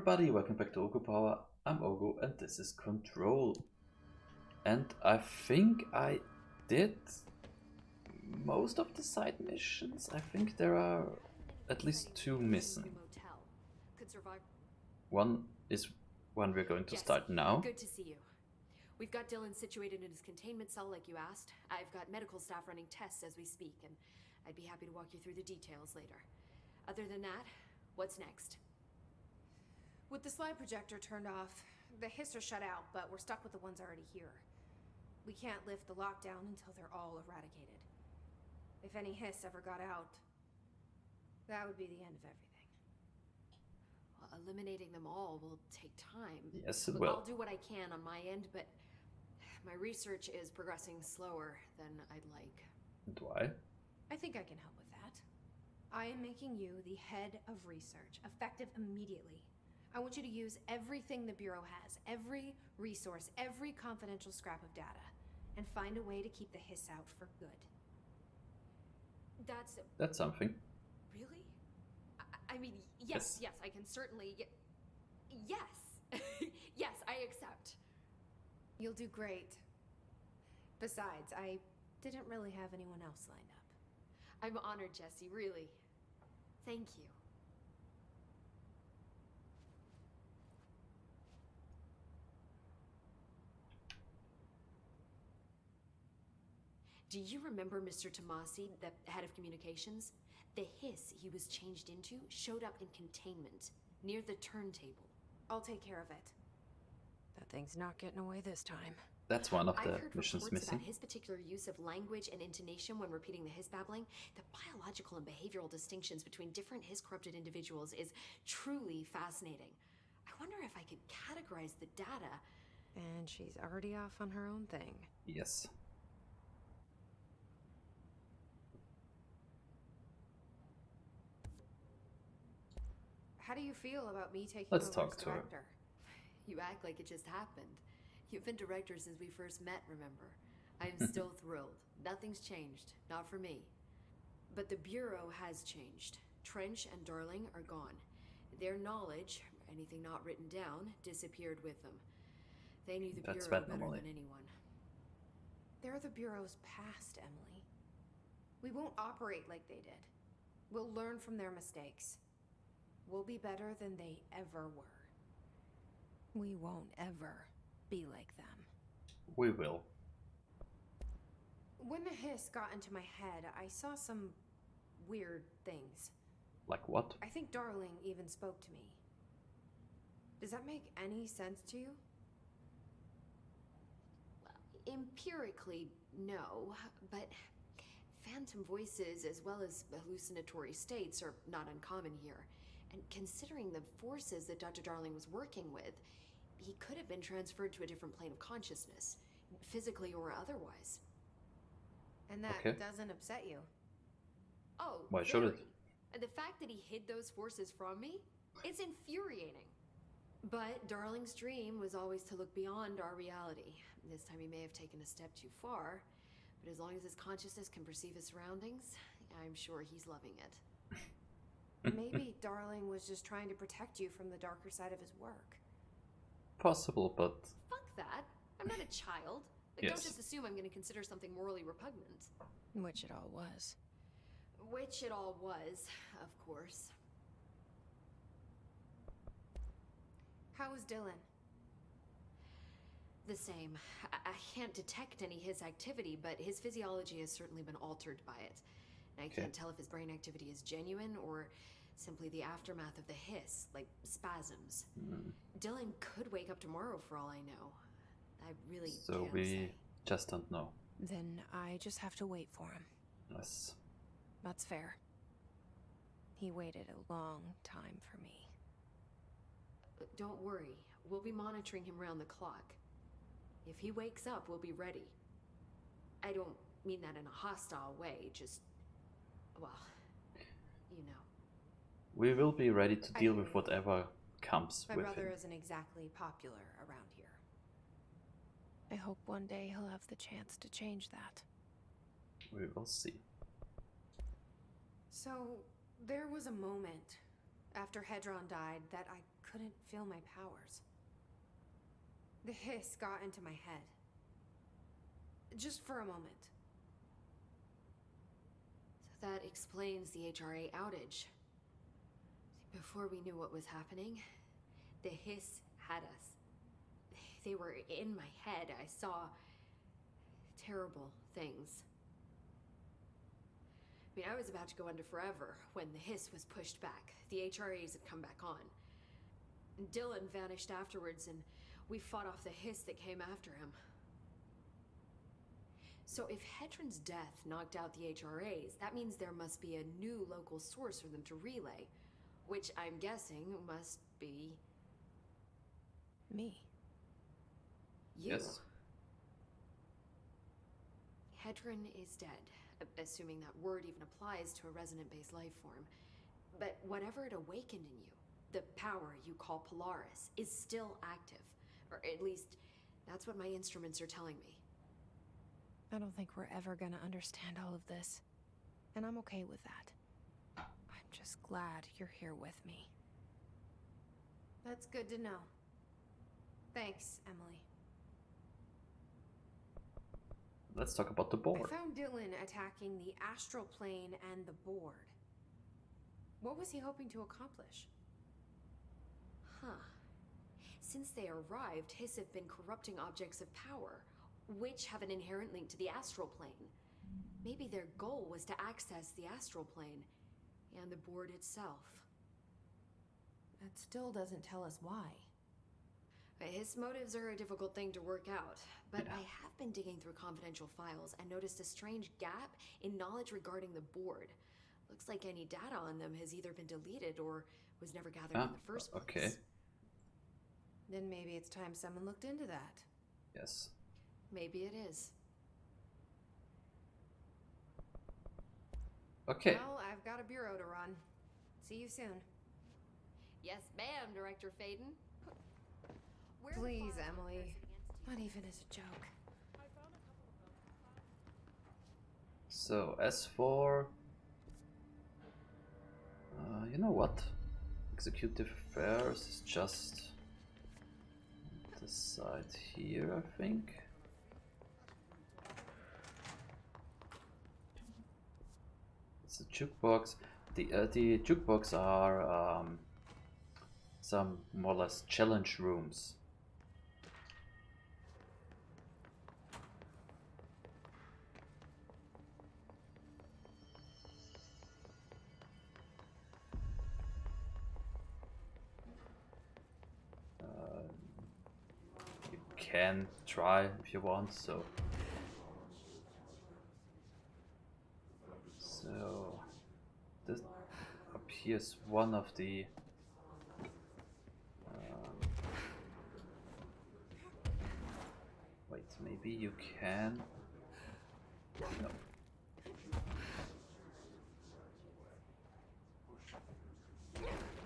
everybody, welcome back to Oghu Power. I'm Oghu and this is Control. And I think I did most of the side missions. I think there are at least two missing. One is one we're going to start now. Good to see you. We've got Dylan situated in his containment cell like you asked. I've got medical staff running tests as we speak, and I'd be happy to walk you through the details later. Other than that, what's next? With the slide projector turned off, the hiss are shut out, but we're stuck with the ones already here. We can't lift the lockdown until they're all eradicated. If any hiss ever got out, that would be the end of everything. Well, eliminating them all will take time. Yes, it will. I'll do what I can on my end, but my research is progressing slower than I'd like. And why? I think I can help with that. I am making you the head of research, effective immediately. I want you to use everything the Bureau has, every resource, every confidential scrap of data, and find a way to keep the hiss out for good. That's something. Really? I mean, yes, I can certainly... Yes! Yes, I accept. You'll do great. Besides, I didn't really have anyone else lined up. I'm honored, Jesse, really. Thank you. Do you remember Mr. Tommasi, the head of communications? The hiss he was changed into showed up in containment, near the turntable. I'll take care of it. That thing's not getting away this time. That's one of the I've heard missions reports missing. about his particular use of language and intonation when repeating the hiss babbling. The biological and behavioral distinctions between different hiss-corrupted individuals is truly fascinating. I wonder if I could categorize the data. And she's already off on her own thing. Yes. How do you feel about me taking Let's over talk as to her. director? You act like it just happened. You've been director since we first met, remember? I am still thrilled. Nothing's changed. Not for me. But the Bureau has changed. Trench and Darling are gone. Their knowledge, anything not written down, disappeared with them. They knew the That's Bureau bad better normally. than anyone. They're the Bureau's past, Emily. We won't operate like they did. We'll learn from their mistakes. We'll be better than they ever were. We won't ever be like them. We will. When the hiss got into my head, I saw some weird things. Like what? I think Darling even spoke to me. Does that make any sense to you? Well, empirically, no, but phantom voices as well as hallucinatory states are not uncommon here. And considering the forces that Dr. Darling was working with, he could have been transferred to a different plane of consciousness, physically or otherwise. And that Okay. doesn't upset you? Oh, Why should it? And the fact that he hid those forces from me, it's infuriating. But Darling's dream was always to look beyond our reality. This time he may have taken a step too far, but as long as his consciousness can perceive his surroundings, I'm sure he's loving it. Maybe Darling was just trying to protect you from the darker side of his work. Possible, but Fuck that. I'm not a child. Like, Yes. Don't just assume I'm going to consider something morally repugnant. Which it all was. Which it all was, of course. How is Dylan? The same. I can't detect any his activity, but his physiology has certainly been altered by it. And I Okay. can't tell if his brain activity is genuine or simply the aftermath of the hiss, like spasms. Dylan could wake up tomorrow for all I know. I really so can't we say. just don't know. Then I just have to wait for him. Yes. That's fair. He waited a long time for me. Don't worry. We'll be monitoring him round the clock. If he wakes up, we'll be ready. I don't mean that in a hostile way, just... well, you know. We will be ready to I deal hear with you. whatever comes My with brother him. isn't exactly popular around here. I hope one day he'll have the chance to change that. We will see. So, there was a moment after Hedron died that I couldn't feel my powers. The hiss got into my head. Just for a moment. So that explains the HRA outage. Before we knew what was happening, the hiss had us. They were in my head. I saw terrible things. I mean, I was about to go under forever when the hiss was pushed back. The HRAs had come back on. Dylan vanished afterwards, and we fought off the hiss that came after him. So if Hedron's death knocked out the HRAs, that means there must be a new local source for them to relay, which I'm guessing must be... me. You. Yes. Hedron is dead, assuming that word even applies to a resonant-based life form. But whatever it awakened in you, the power you call Polaris, is still active. Or at least, that's what my instruments are telling me. I don't think we're ever gonna understand all of this. And I'm okay with that. I'm just glad you're here with me. That's good to know. Thanks, Emily. Let's talk about the board. I found Dylan attacking the astral plane and the board. What was he hoping to accomplish? Huh. Since they arrived, Hiss have been corrupting objects of power, which have an inherent link to the astral plane. Maybe their goal was to access the astral plane and the board itself. That still doesn't tell us why. His motives are a difficult thing to work out, but I have been digging through confidential files and noticed a strange gap in knowledge regarding the board. Looks like any data on them has either been deleted or was never gathered in the first place. Okay. Then maybe it's time someone looked into that. Yes. Maybe it is. Okay. Well, I've got a bureau to run. See you soon. Yes, ma'am, Director Faden. Where Please, the Emily. Not even as a joke. So as for you know what? Executive affairs is just this side here, I think. It's a jukebox. The jukebox are some more or less challenge rooms. You can try if you want, so this up here is one of the wait, maybe you can. No.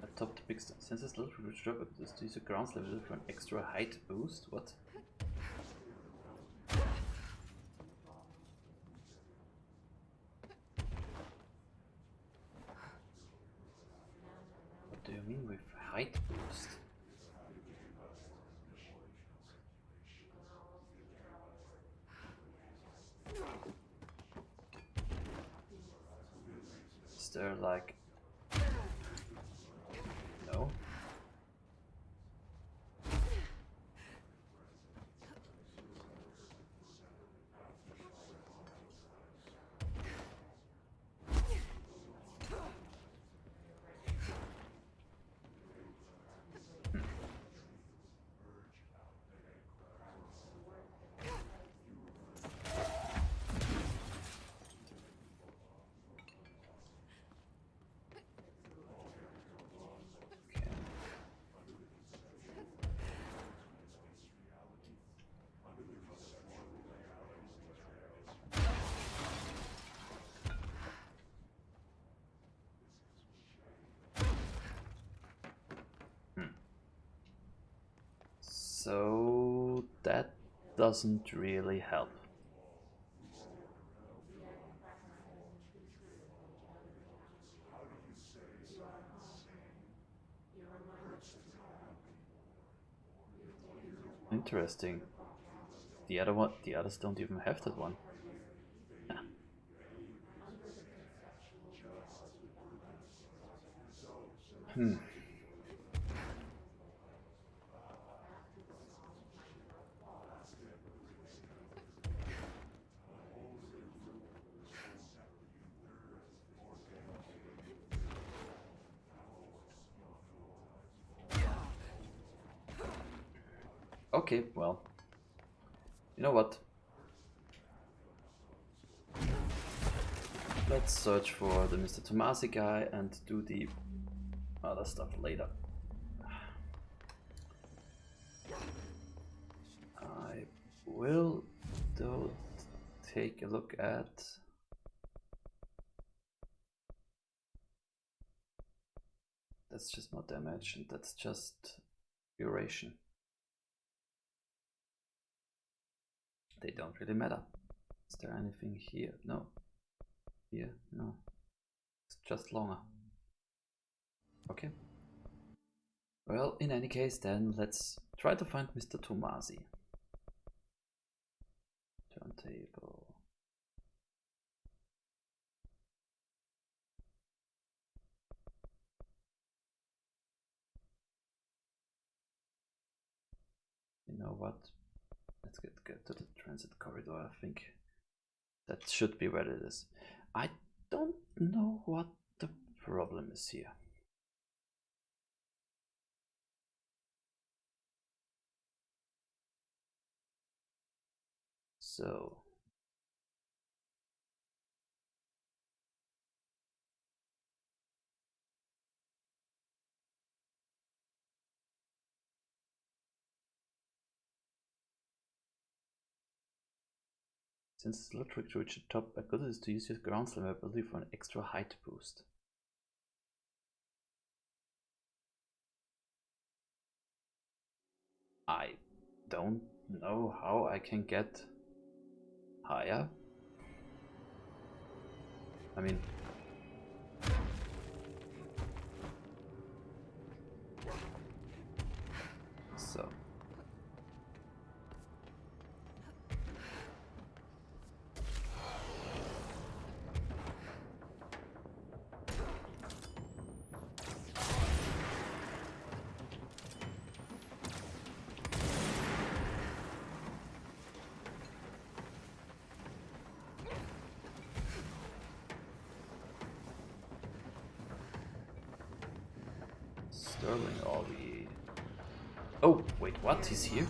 Atop the big sensors level for which drop is to use a ground level for an extra height boost. What? What do you mean with height boost? Is there like... No? So that doesn't really help. interesting. The others don't even have that one. Okay, well, you know what? Let's search for the Mr. Tommasi guy and do the other stuff later. I will, though, take a look at... That's just not damage, and that's just duration. They don't really matter. Is there anything here? No. Here? No. It's just longer. Okay. Well, in any case, then let's try to find Mr. Tommasi. Turntable. You know what? Let's get to the transit corridor. I think that should be where it is. I don't know what the problem is here. So since the trick to reach the top, a good is to use your ground slam ability for an extra height boost. I don't know how I can get higher. I mean, so Sterling Ollie. Oh, wait, what? He's here?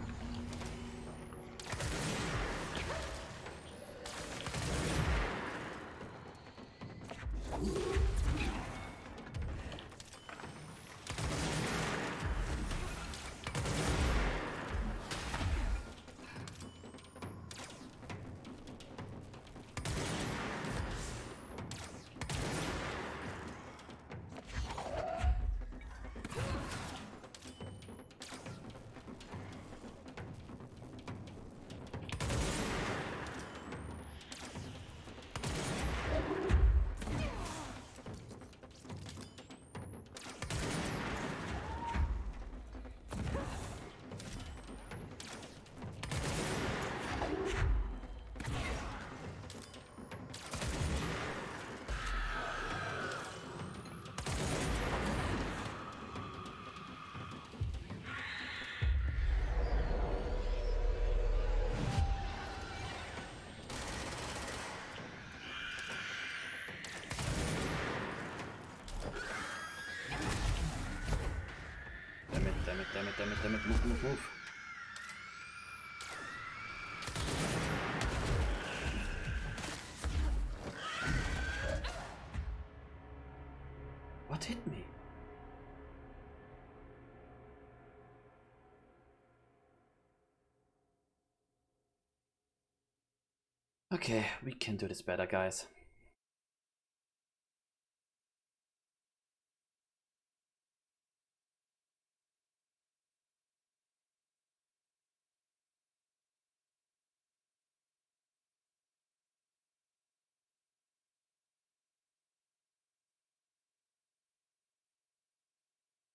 Damn it, move. What hit me? Okay, we can do this better, guys.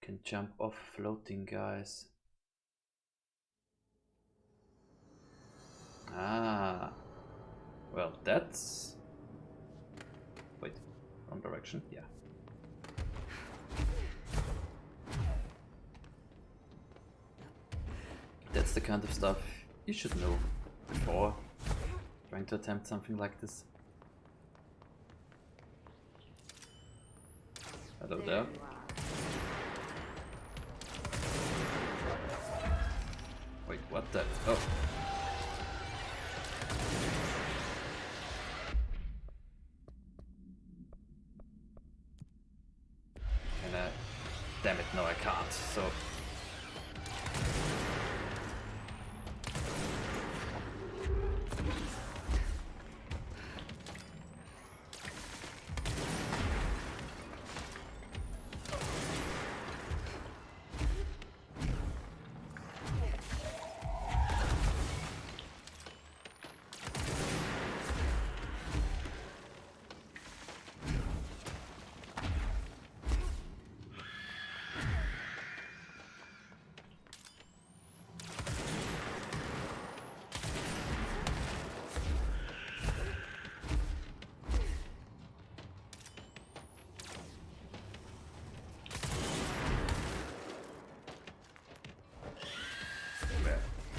Can jump off floating guys. that's... Wait, wrong direction, yeah. That's the kind of stuff you should know before trying to attempt something like this. Hello there. Wait, what the? Oh. Can I? Damn it, no I can't, so...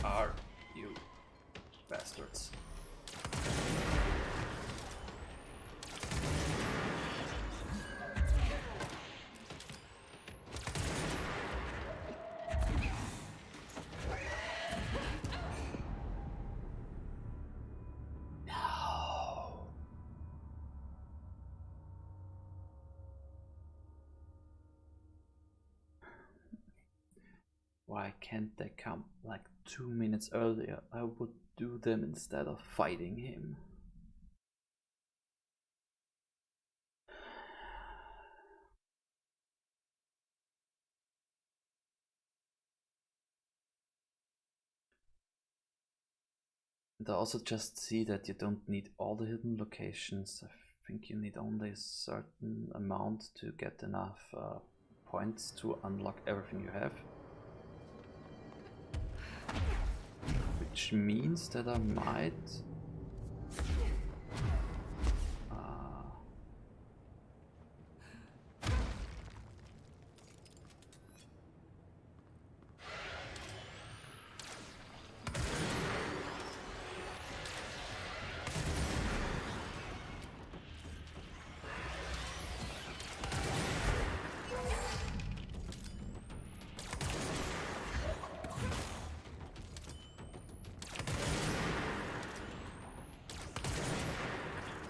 Are you bastards? No. Why can't they come like 2 minutes earlier? I would do them instead of fighting him. And I also just see that you don't need all the hidden locations. I think you need only a certain amount to get enough points to unlock everything you have. Which means that I might...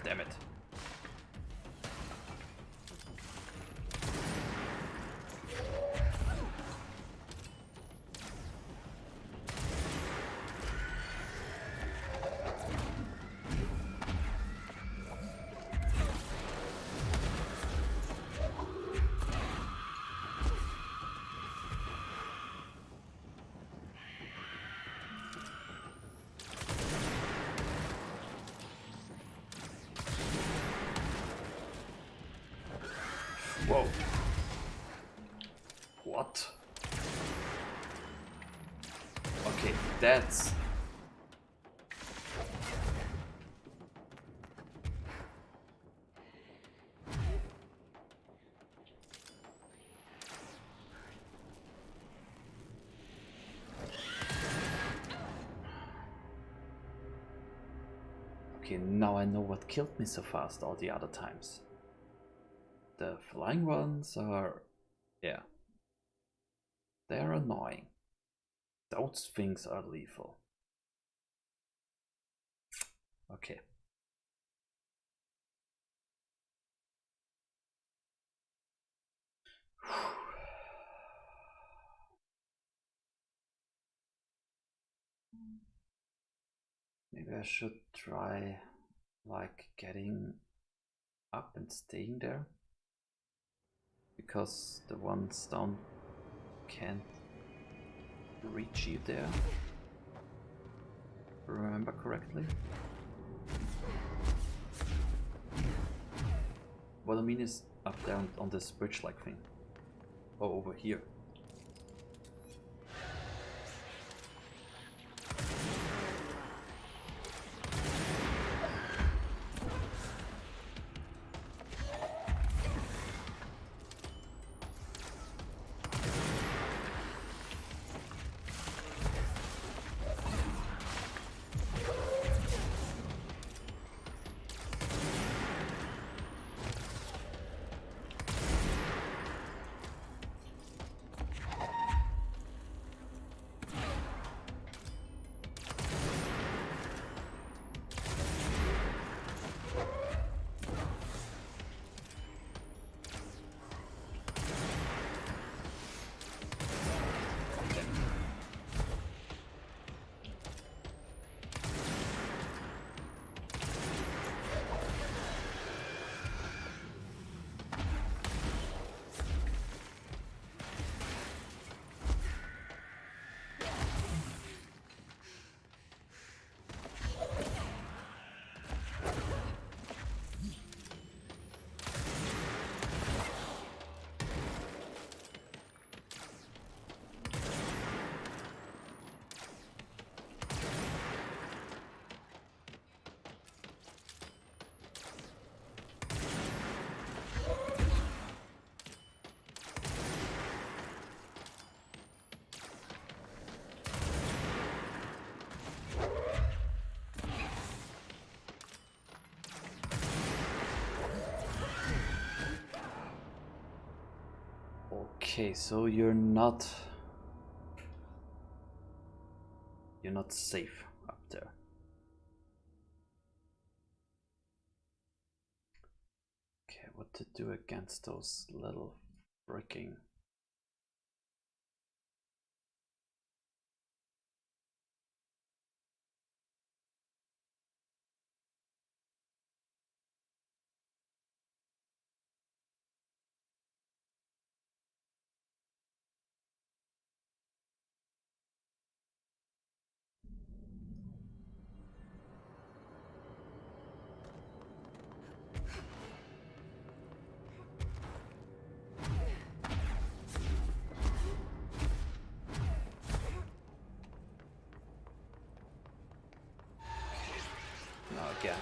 Damn it. Whoa. What? Okay, that's... Okay, now I know what killed me so fast all the other times. The flying ones are... yeah. They're annoying. Those things are lethal. Okay. Maybe I should try like getting up and staying there, because the ones down can't reach you there, if I remember correctly. What I mean is up there on this bridge-like thing. Oh, over here. Okay, so you're not safe up there. Okay, what to do against those little freaking... Now again.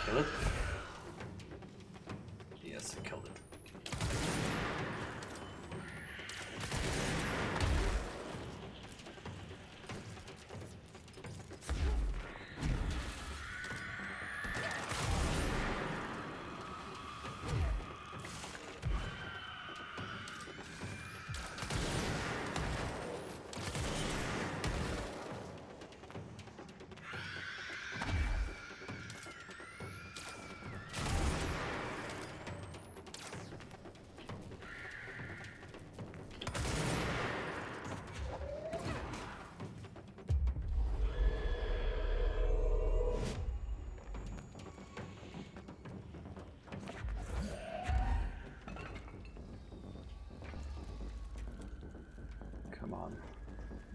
Kill it? Yes, I killed it. Come on,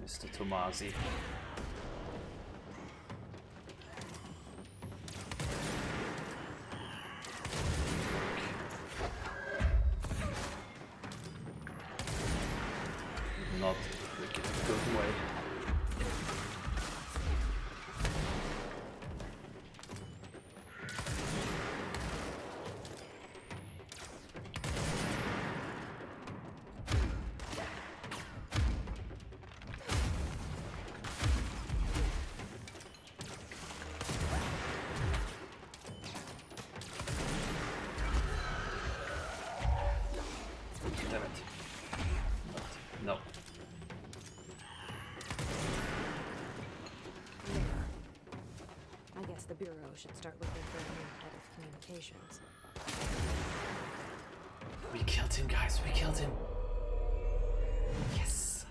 Mr. Tommasi. Not in a good way. Damn it. No. I guess the Bureau should start looking for a new head of communications. We killed him, guys. We killed him. Yes.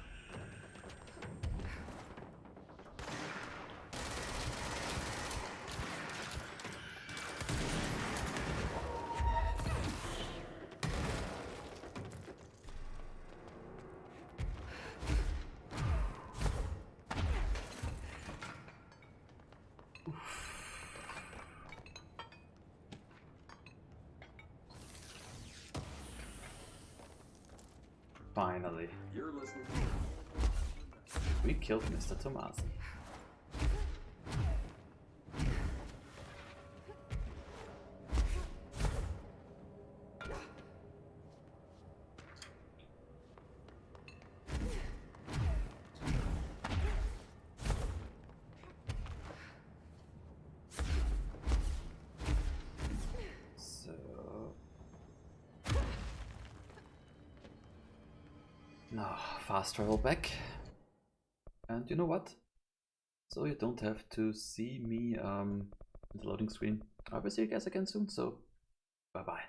Finally. You're listening. We killed Mr. Tommasi. Now, fast travel back. And you know what? So you don't have to see me in the loading screen. I will see you guys again soon, so bye bye.